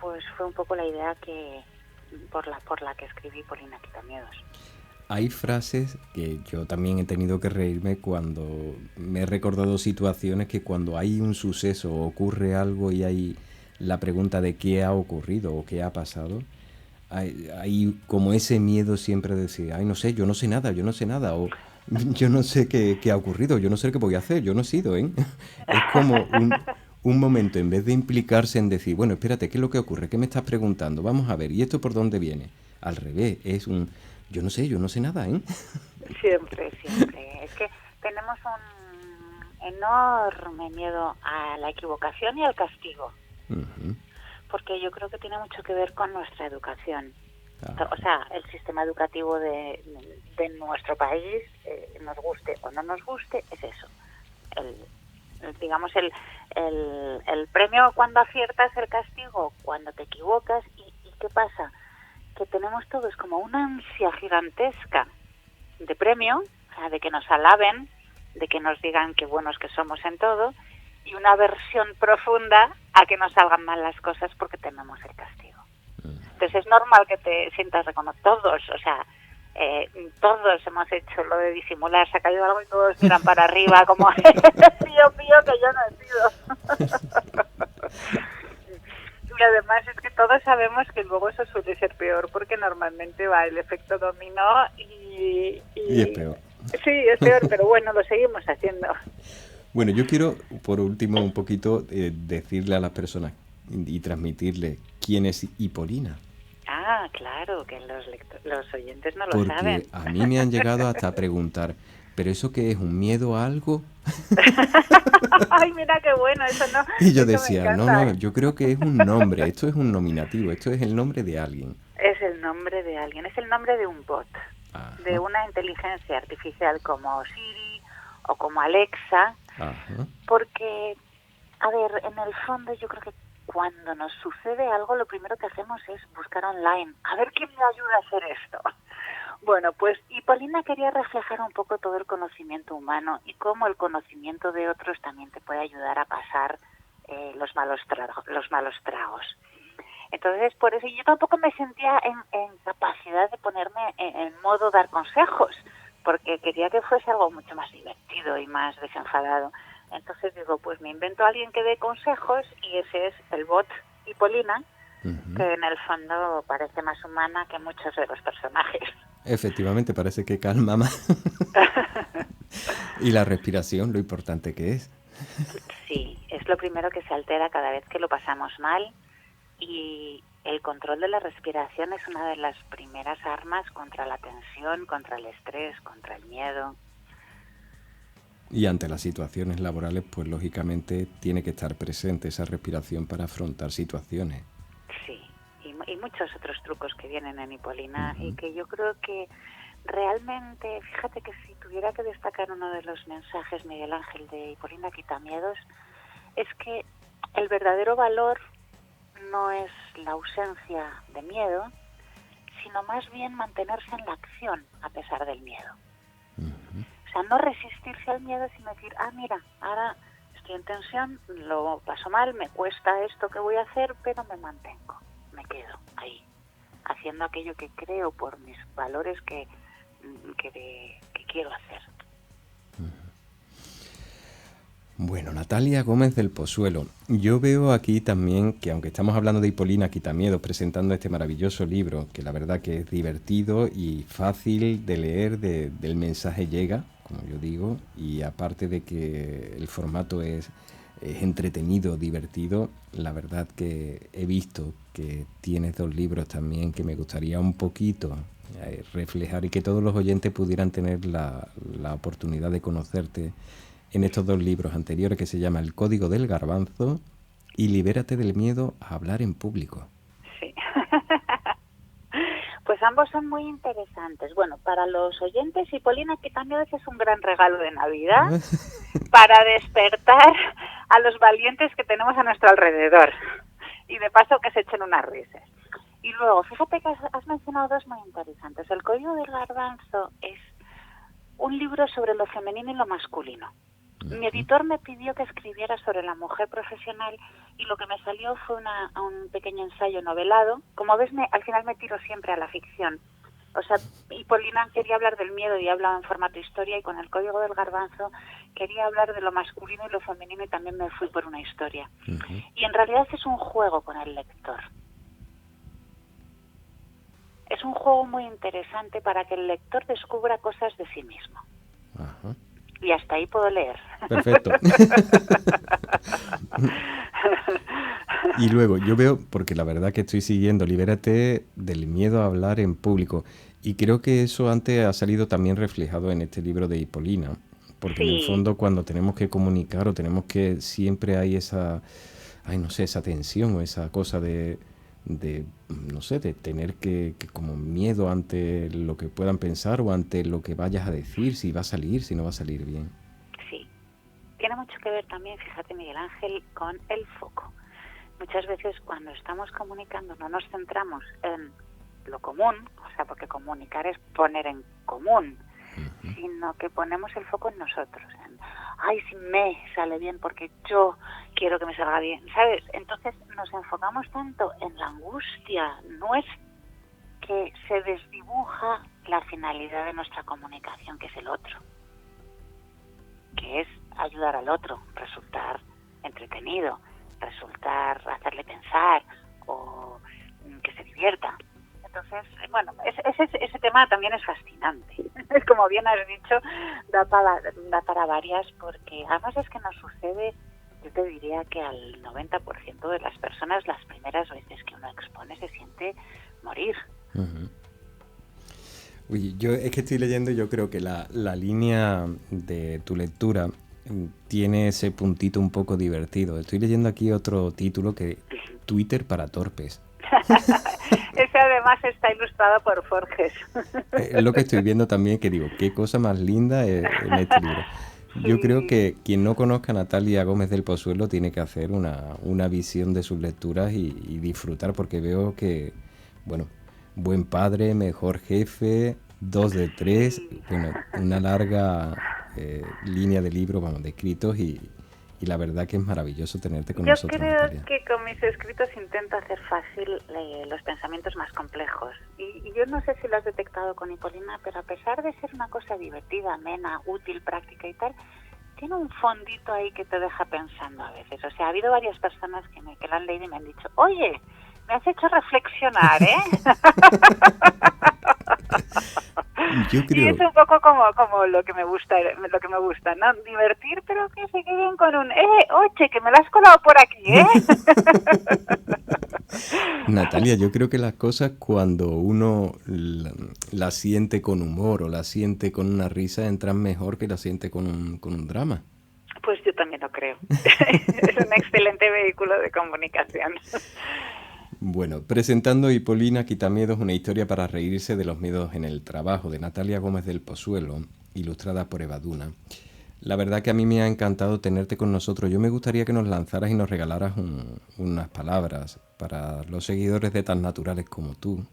pues fue un poco la idea que por la que escribí Polina Quitamiedos. Hay frases que yo también he tenido que reírme cuando me he recordado situaciones que cuando hay un suceso o ocurre algo y hay la pregunta de qué ha ocurrido o qué ha pasado, hay como ese miedo siempre de decir, ay, no sé, yo no sé nada, o yo no sé qué ha ocurrido, yo no sé qué voy a hacer, yo no he sido, ¿eh? Es como un momento, en vez de implicarse en decir, bueno, espérate, ¿qué es lo que ocurre? ¿Qué me estás preguntando? Vamos a ver, ¿y esto por dónde viene? Al revés, es un... yo no sé nada, ¿eh? Siempre. Es que tenemos un enorme miedo a la equivocación y al castigo. Ujú. Porque yo creo que tiene mucho que ver con nuestra educación. Ah. O sea, el sistema educativo de nuestro país, nos guste o no nos guste, es eso. Digamos, el premio cuando aciertas, el castigo cuando te equivocas. ¿Y qué pasa? Que tenemos todos como una ansia gigantesca de premio, o sea, de que nos alaben, de que nos digan qué buenos que somos en todo, y una aversión profunda a que nos salgan mal las cosas porque tememos el castigo. Entonces es normal que te sientas reconocido. Todos, o sea, todos hemos hecho lo de disimular, se ha caído algo y todos miran para arriba como pío, que yo no he sido. Y además es que todos sabemos que luego eso suele ser peor, porque normalmente va el efecto dominó y es peor. Sí, es peor, pero bueno, lo seguimos haciendo. Bueno, yo quiero, por último, un poquito decirle a las personas y transmitirle quién es Hipolina. Ah, claro, que los oyentes no lo Porque saben. a mí me han llegado hasta a preguntar, ¿pero eso qué es? ¿Un miedo a algo? Ay, mira qué bueno, eso no. Y yo eso me decía, encanta. no, yo creo que es un nombre, esto es un nominativo, esto es el nombre de alguien. Es el nombre de alguien, es el nombre de un bot, Ajá. de una inteligencia artificial como Siri o como Alexa, Ajá. porque, a ver, en el fondo yo creo que cuando nos sucede algo, lo primero que hacemos es buscar online, a ver quién me ayuda a hacer esto. Bueno, pues Hipolina quería reflejar un poco todo el conocimiento humano y cómo el conocimiento de otros también te puede ayudar a pasar los malos tragos. Entonces, por eso yo tampoco me sentía en capacidad de ponerme en modo dar consejos, porque quería que fuese algo mucho más divertido y más desenfadado. Entonces digo, pues me invento a alguien que dé consejos y ese es el bot Hipolina, que en el fondo parece más humana que muchos de los personajes. Efectivamente, parece que calma más. Y la respiración, lo importante que es. Sí, es lo primero que se altera cada vez que lo pasamos mal, y el control de la respiración es una de las primeras armas contra la tensión, contra el estrés, contra el miedo. Y ante las situaciones laborales, pues lógicamente tiene que estar presente esa respiración para afrontar situaciones. Sí, y muchos otros trucos que vienen en Hipolina y que yo creo que realmente, fíjate que si tuviera que destacar uno de los mensajes, Miguel Ángel, de Hipolina Quitamiedos, es que el verdadero valor no es la ausencia de miedo, sino más bien mantenerse en la acción a pesar del miedo. O sea, no resistirse al miedo, sino decir, mira, ahora estoy en tensión, lo paso mal, me cuesta esto que voy a hacer, pero me mantengo, me quedo ahí, haciendo aquello que creo por mis valores que quiero hacer. Bueno, Natalia Gómez del Pozuelo. Yo veo aquí también que, aunque estamos hablando de Hipólina Quitamiedos, presentando este maravilloso libro, que la verdad que es divertido y fácil de leer, del mensaje llega, como yo digo, y aparte de que el formato es entretenido, divertido, la verdad que he visto que tienes 2 libros también que me gustaría un poquito reflejar y que todos los oyentes pudieran tener la oportunidad de conocerte en estos 2 libros anteriores, que se llama El Código del Garbanzo y Libérate del miedo a hablar en público. Sí. Pues ambos son muy interesantes. Bueno, para los oyentes, Hipólina Quitamiedos es un gran regalo de Navidad para despertar a los valientes que tenemos a nuestro alrededor y de paso que se echen unas risas. Y luego, fíjate que has mencionado 2 muy interesantes. El Código del Garbanzo es un libro sobre lo femenino y lo masculino. Mi editor me pidió que escribiera sobre la mujer profesional y lo que me salió fue un pequeño ensayo novelado. Como ves, al final me tiro siempre a la ficción. O sea, Hipólina quería hablar del miedo y hablaba en formato historia, y con El Código del Garbanzo quería hablar de lo masculino y lo femenino y también me fui por una historia. Y en realidad es un juego con el lector. Es un juego muy interesante para que el lector descubra cosas de sí mismo. Ajá. Y hasta ahí puedo leer. Perfecto. Y luego, yo veo, porque la verdad que estoy siguiendo Libérate del miedo a hablar en público, y creo que eso antes ha salido también reflejado en este libro de Hipólina, porque en el fondo cuando tenemos que comunicar o tenemos que, siempre hay esa, no sé, esa tensión o esa cosa de no sé, de tener que como miedo ante lo que puedan pensar o ante lo que vayas a decir, si va a salir, si no va a salir bien. Sí, tiene mucho que ver también, fíjate Miguel Ángel, con el foco. Muchas veces cuando estamos comunicando no nos centramos en lo común, o sea, porque comunicar es poner en común, sino que ponemos el foco en nosotros, en, ay, si me sale bien porque yo quiero que me salga bien, ¿sabes? Entonces nos enfocamos tanto en la angustia nuestra que se desdibuja la finalidad de nuestra comunicación, que es el otro, que es ayudar al otro, resultar entretenido, resultar hacerle pensar o que se divierta. Entonces, bueno, ese tema también es fascinante. Como bien has dicho, da para varias, porque además es que nos sucede, yo te diría que al 90% de las personas, las primeras veces que uno expone se siente morir. Oye, yo es que estoy leyendo, yo creo que la línea de tu lectura tiene ese puntito un poco divertido. Estoy leyendo aquí otro título, que Twitter para torpes. Ese además está ilustrado por Forges. Es lo que estoy viendo también, que digo, qué cosa más linda en este libro. Yo creo que quien no conozca a Natalia Gómez del Pozuelo tiene que hacer una visión de sus lecturas y disfrutar, porque veo que, bueno, buen padre, mejor jefe, 2 de 3, bueno, una larga línea de libros, vamos, de escritos, y la verdad que es maravilloso tenerte con nosotros, Natalia. Yo creo que con mis escritos intento hacer fácil los pensamientos más complejos. Y yo no sé si lo has detectado con Hipólina, pero a pesar de ser una cosa divertida, amena, útil, práctica y tal, tiene un fondito ahí que te deja pensando a veces. O sea, ha habido varias personas que lo han leído y me han dicho, oye, me has hecho reflexionar, ¿eh? Yo creo... Y es un poco como lo que me gusta, ¿no? Divertir, pero que se queden con un, oye, que me la has colado por aquí, ¿eh? Natalia, yo creo que las cosas, cuando uno la siente con humor o la siente con una risa, entran mejor que la siente con un drama. Pues yo también lo creo. Es un excelente vehículo de comunicación. Bueno, presentando Hipólina Quitamiedos, una historia para reírse de los miedos en el trabajo, de Natalia Gómez del Pozuelo, ilustrada por Eva Duna. La verdad que a mí me ha encantado tenerte con nosotros. Yo me gustaría que nos lanzaras y nos regalaras unas palabras para los seguidores de Tan Naturales como tú.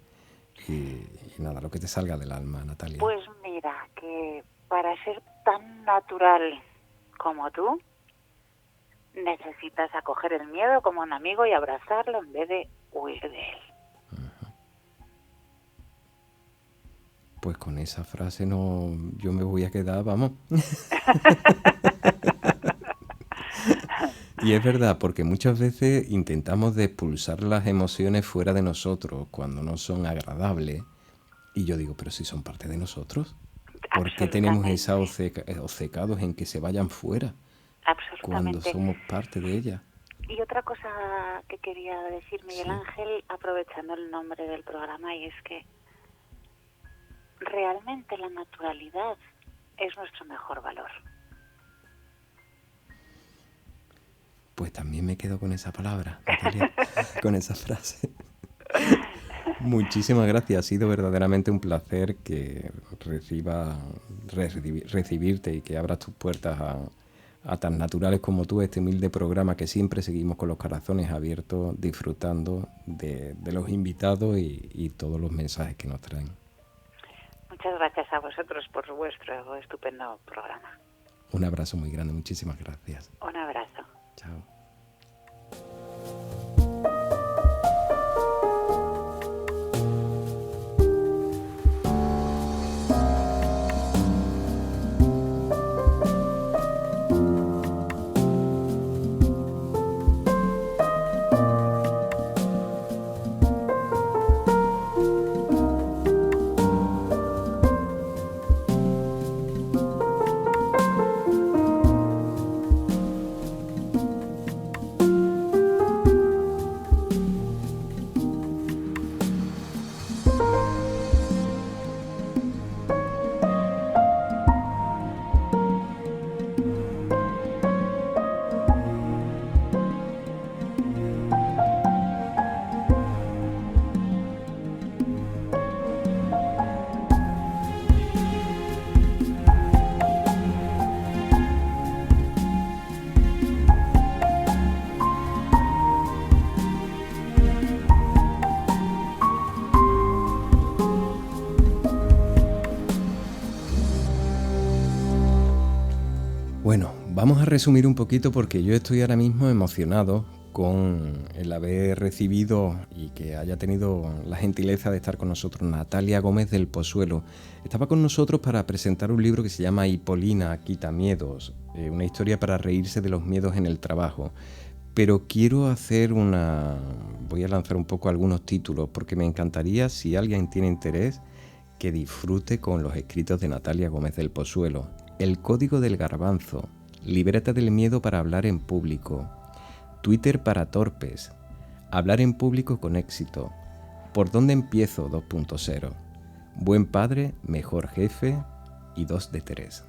Y nada, lo que te salga del alma, Natalia. Pues mira, que para ser tan natural como tú, necesitas acoger el miedo como un amigo y abrazarlo en vez de huir de él. Pues con esa frase yo me voy a quedar, vamos. Y es verdad, porque muchas veces intentamos de expulsar las emociones fuera de nosotros cuando no son agradables. Y yo digo, pero si son parte de nosotros, ¿por qué tenemos esa obcecados en que se vayan fuera cuando somos parte de ella? Y otra cosa que quería decir, Miguel Ángel, aprovechando el nombre del programa, y es que realmente la naturalidad es nuestro mejor valor. Pues también me quedo con esa palabra, Natalia, con esa frase. Muchísimas gracias, ha sido verdaderamente un placer que recibirte y que abras tus puertas a tan naturales como tú, este humilde programa que siempre seguimos con los corazones abiertos, disfrutando de los invitados y todos los mensajes que nos traen. Muchas gracias a vosotros por vuestro estupendo programa. Un abrazo muy grande, muchísimas gracias. Un abrazo. Chao. Vamos a resumir un poquito porque yo estoy ahora mismo emocionado con el haber recibido y que haya tenido la gentileza de estar con nosotros Natalia Gómez del Pozuelo. Estaba con nosotros para presentar un libro que se llama Hipolina quita miedos, una historia para reírse de los miedos en el trabajo. Pero quiero voy a lanzar un poco algunos títulos porque me encantaría, si alguien tiene interés, que disfrute con los escritos de Natalia Gómez del Pozuelo. El código del garbanzo, libérate del miedo para hablar en público, Twitter para torpes, hablar en público con éxito, ¿por dónde empiezo 2.0? Buen padre, mejor jefe y 2 de 3.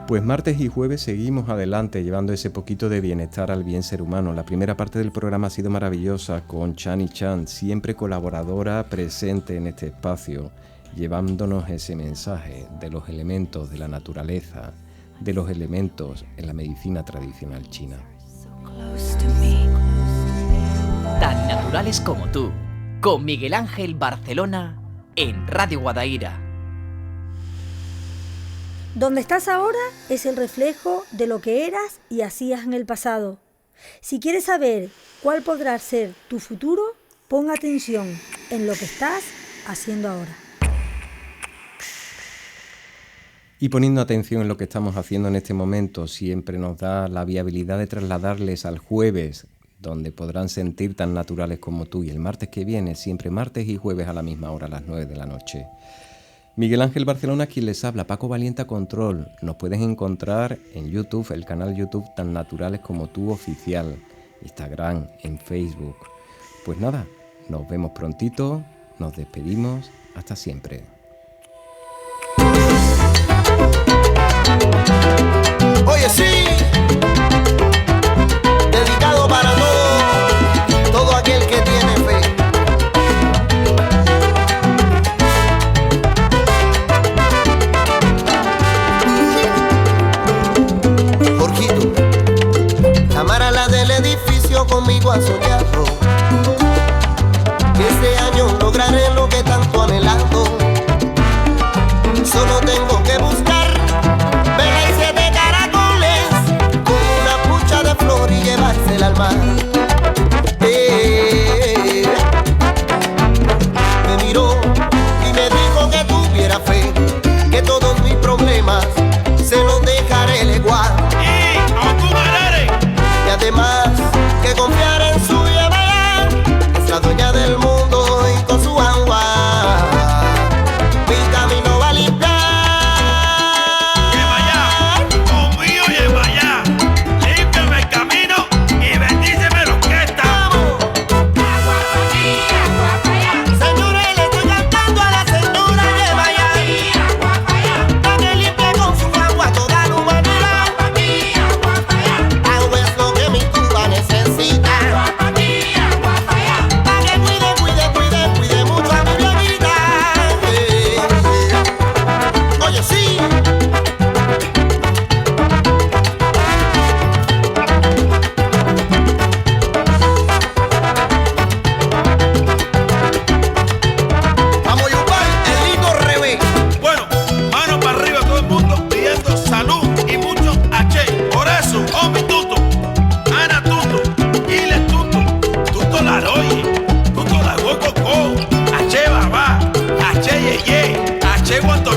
Pues martes y jueves seguimos adelante llevando ese poquito de bienestar al bien ser humano. La primera parte del programa ha sido maravillosa con Chani Chan, siempre colaboradora presente en este espacio, llevándonos ese mensaje de los elementos de la naturaleza, de los elementos en la medicina tradicional china. Tan naturales como tú, con Miguel Ángel Barcelona en Radio Guadaira. Donde estás ahora es el reflejo de lo que eras y hacías en el pasado. Si quieres saber cuál podrá ser tu futuro, pon atención en lo que estás haciendo ahora. Y poniendo atención en lo que estamos haciendo en este momento, siempre nos da la viabilidad de trasladarles al jueves, donde podrán sentir tan naturales como tú, y el martes que viene, siempre martes y jueves a la misma hora, a las 9 de la noche. Miguel Ángel Barcelona, quien les habla, Paco Valiente Control. Nos puedes encontrar en YouTube, el canal YouTube Tan Naturales como Tú Oficial, Instagram, en Facebook. Pues nada, nos vemos prontito, nos despedimos, hasta siempre. Oye, sí, dedicado para todo aquel que tiene fe. Camarala del edificio conmigo a soñarlo, que este año lograré lo que tanto anhelando. demás se los dejaré leguar. Y además que confiar en su Yemayá, es la dueña del mundo y con su agua mi camino va a limpiar. Conmigo Yemayá, límpiame el camino y bendíceme la orquesta. Agua para allá. Señores, le estoy cantando a la señora Yemayá, para que limpie con su agua toda la humanidad. Agua es lo que mi Cuba necesita, para que cuide mucho a mi bebida. Oye, sí. Vamos a yupar el lindo revés. Bueno, mano para arriba todo el mundo pidiendo salud y mucho H. Por eso, Omi Tuto, Ana Tuto, Ile Tuto, Tuto Laroy, Tuto la Gococo, H Babá, H Yeye, H Guanto